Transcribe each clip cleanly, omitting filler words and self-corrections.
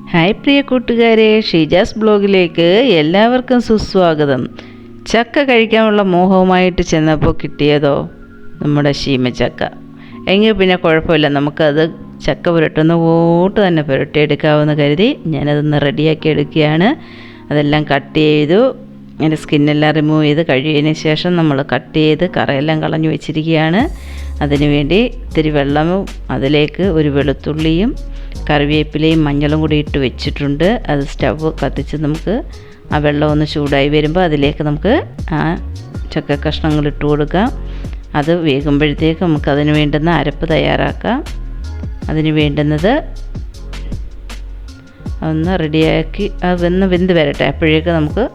Hi പ്രിയ കൂട്ടുകാരെ, ഷീജാസ് ബ്ലോഗിലേക്ക് എല്ലാവർക്കും സുസ്വാഗതം. ചക്ക കഴിക്കാനുള്ള മോഹവുമായിട്ട് ചെന്നപ്പോൾ കിട്ടിയതോ നമ്മുടെ ചക്ക. എങ്കിൽ പിന്നെ കുഴപ്പമില്ല, നമുക്കത് ചക്ക പുരട്ടുന്ന കൂട്ട് തന്നെ പുരട്ടിയെടുക്കാമെന്ന് കരുതി ഞാനതൊന്ന് റെഡിയാക്കി എടുക്കുകയാണ്. അതെല്ലാം കട്ട് ചെയ്തു, അതിൻ്റെ സ്കിന്നെല്ലാം റിമൂവ് ചെയ്ത് കഴിയുന്നതിന് ശേഷം നമ്മൾ കട്ട് ചെയ്ത് കറയെല്ലാം കളഞ്ഞു വെച്ചിരിക്കുകയാണ്. അതിനുവേണ്ടി ഇത്തിരി വെള്ളവും അതിലേക്ക് ഒരു വെളുത്തുള്ളിയും കറിവേപ്പിലയും മഞ്ഞളും കൂടി ഇട്ട് വെച്ചിട്ടുണ്ട്. അത് സ്റ്റവ് കത്തിച്ച് നമുക്ക് ആ വെള്ളം ഒന്ന് ചൂടായി വരുമ്പോൾ അതിലേക്ക് നമുക്ക് ആ ചക്ക കഷ്ണങ്ങൾ ഇട്ട് കൊടുക്കാം. അത് വേകുമ്പോഴത്തേക്ക് നമുക്ക് അതിന് വേണ്ടുന്ന അരപ്പ് തയ്യാറാക്കാം. അതിന് വേണ്ടുന്നത് ഒന്ന് റെഡിയാക്കി അതൊന്ന് വെന്ത് വരട്ടെ, അപ്പോഴേക്ക് നമുക്ക്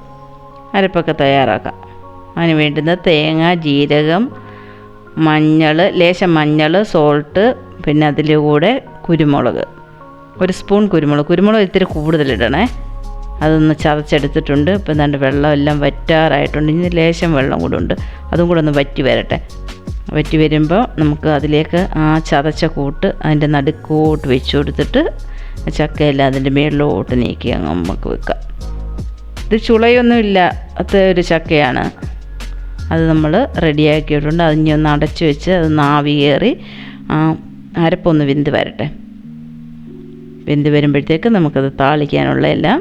അരപ്പൊക്കെ തയ്യാറാക്കാം. അതിന് വേണ്ടുന്നത് തേങ്ങ, ജീരകം, മഞ്ഞൾ, ലേശം മഞ്ഞൾ, സോൾട്ട്, പിന്നെ അതിൽ കൂടെ കുരുമുളക്, ഒരു സ്പൂൺ കുരുമുളക് ഇത്തിരി കൂടുതലിടണേ. അതൊന്ന് ചതച്ചെടുത്തിട്ടുണ്ട്. ഇപ്പം എന്താണ്ട് വെള്ളം എല്ലാം വറ്റാറായിട്ടുണ്ട്. ഇനി ലേശം വെള്ളം കൂടെ ഉണ്ട്, അതും കൂടെ ഒന്ന് വറ്റി വരട്ടെ. വറ്റി വരുമ്പോൾ നമുക്ക് അതിലേക്ക് ആ ചതച്ച കൂട്ട് അതിൻ്റെ നടുക്കോട്ട് വെച്ച് കൊടുത്തിട്ട് ചക്കയെല്ലാം അതിൻ്റെ മേളിലോട്ട് നീക്കി അങ്ങ് നമുക്ക് വെക്കാം. ഇത് ചുളയൊന്നുമില്ല, അത് ഒരു ചക്കയാണ്. അത് നമ്മൾ റെഡിയാക്കിയിട്ടുണ്ട്. അതിനി ഒന്ന് അടച്ചു വെച്ച് അത് ആവി കയറി അരപ്പൊന്ന് വെന്ത് വരട്ടെ. വെന്ത് വരുമ്പോഴത്തേക്ക് നമുക്കത് താളിക്കാനുള്ള എല്ലാം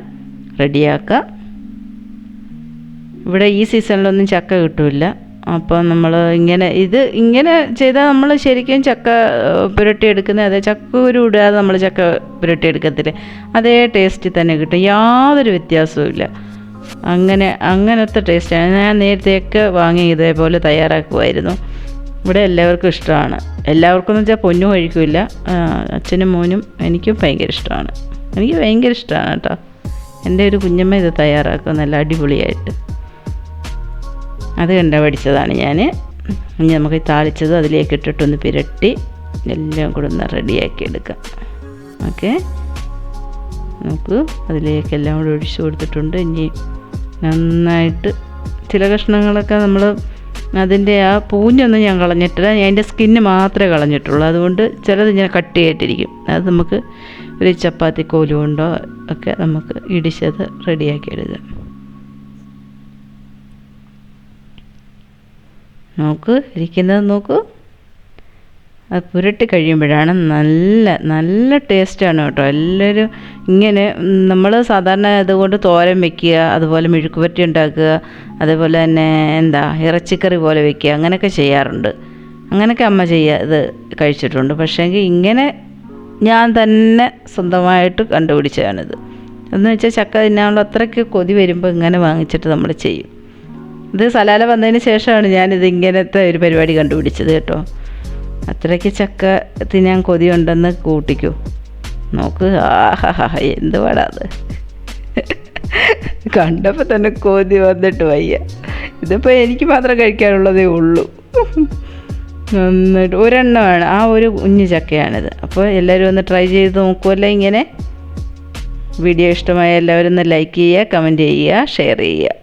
റെഡിയാക്കാം. ഇവിടെ ഈ സീസണിലൊന്നും ചക്ക കിട്ടില്ല. അപ്പോൾ നമ്മൾ ഇങ്ങനെ ചെയ്താൽ നമ്മൾ ശരിക്കും ചക്ക പുരട്ടിയെടുക്കുന്നത് അതെ ചക്കക്കുരു ഇടാതെ നമ്മൾ ചക്ക പുരട്ടിയെടുക്കത്തില്ലേ, അതേ ടേസ്റ്റ് തന്നെ കിട്ടും, യാതൊരു വ്യത്യാസവും ഇല്ല. അങ്ങനത്തെ ടേസ്റ്റാണ്. ഞാൻ നേരത്തെയൊക്കെ വാങ്ങി ഇതേപോലെ തയ്യാറാക്കുമായിരുന്നു. ഇവിടെ എല്ലാവർക്കും ഇഷ്ടമാണ്. എല്ലാവർക്കും എന്ന് വെച്ചാൽ പൊന്നും കഴിക്കില്ല, അച്ഛനും മോനും എനിക്കും ഭയങ്കര ഇഷ്ടമാണ്. എനിക്ക് ഭയങ്കര ഇഷ്ടമാണ് കേട്ടോ. എൻ്റെ ഒരു കുഞ്ഞമ്മ ഇത് തയ്യാറാക്കും നല്ല അടിപൊളിയായിട്ട്. അത് കണ്ടുപിടിച്ചതാണ് ഞാൻ. ഇനി നമുക്ക് താളിച്ചത് അതിലേക്ക് ഇട്ടിട്ടൊന്ന് പുരട്ടി എല്ലാം കൂടെ ഒന്ന് റെഡിയാക്കി എടുക്കാം. ഓക്കെ, നമുക്ക് അതിലേക്ക് എല്ലാം കൂടെ ഒഴിച്ചു കൊടുത്തിട്ടുണ്ട്. ഇനി നന്നായിട്ട് ചില കഷ്ണങ്ങളൊക്കെ നമ്മൾ അതിൻ്റെ ആ പൂഞ്ഞൊന്നും ഞാൻ കളഞ്ഞിട്ടില്ല, അതിൻ്റെ സ്കിന്ന് മാത്രമേ കളഞ്ഞിട്ടുള്ളൂ. അതുകൊണ്ട് ചിലത് ഇങ്ങനെ കട്ട് ചെയ്തിട്ടിരിക്കും. അത് നമുക്ക് ഒരു ചപ്പാത്തി കോല് കൊണ്ടോ ഒക്കെ നമുക്ക് ഇടിച്ചത് റെഡിയാക്കി എടുക്കാം. നോക്ക് ഇരിക്കുന്നത് നോക്കൂ. അത് പുരട്ടി കഴിയുമ്പോഴാണ് നല്ല ടേസ്റ്റാണ് കേട്ടോ. എല്ലാവരും ഇങ്ങനെ നമ്മൾ സാധാരണ അതുകൊണ്ട് തോരൻ വയ്ക്കുക, അതുപോലെ മെഴുക്ക് പുരട്ടി ഉണ്ടാക്കുക, അതേപോലെ തന്നെ ഇറച്ചിക്കറി പോലെ വയ്ക്കുക, അങ്ങനെയൊക്കെ ചെയ്യാറുണ്ട്. അങ്ങനെയൊക്കെ അമ്മ ഇത് കഴിച്ചിട്ടുണ്ട്. പക്ഷേങ്കിൽ ഇങ്ങനെ ഞാൻ തന്നെ സ്വന്തമായിട്ട് കണ്ടുപിടിച്ചതാണിത്. എന്ന് വെച്ചാൽ ചക്ക തിന്നാനുള്ള അത്രയ്ക്ക് കൊതി വരുമ്പോൾ ഇങ്ങനെ വാങ്ങിച്ചിട്ട് നമ്മൾ ചെയ്യും. ഇത് സലാല വന്നതിന് ശേഷമാണ് ഞാനിത് ഇങ്ങനത്തെ ഒരു പരിപാടി കണ്ടുപിടിച്ചത് കേട്ടോ. അത്രയ്ക്ക് ചക്ക തിന്നാൻ കൊതിയുണ്ടെന്ന് കൂട്ടിക്കൂ. നോക്ക്, ആഹാ എന്ത് പാടാ അത്. കണ്ടപ്പോൾ തന്നെ കൊതി വന്നിട്ട് വയ്യ. ഇതിപ്പോൾ എനിക്ക് മാത്രം കഴിക്കാനുള്ളതേ ഉള്ളൂ. നന്നായിട്ട് ഒരെണ്ണമാണ്, ആ ഒരു കുഞ്ഞു ചക്കയാണിത്. അപ്പോൾ എല്ലാവരും ഒന്ന് ട്രൈ ചെയ്ത് നോക്കുമല്ലോ ഇങ്ങനെ. വീഡിയോ ഇഷ്ടമായ എല്ലാവരും ഒന്ന് ലൈക്ക് ചെയ്യുക, കമൻറ്റ് ചെയ്യുക, ഷെയർ ചെയ്യുക.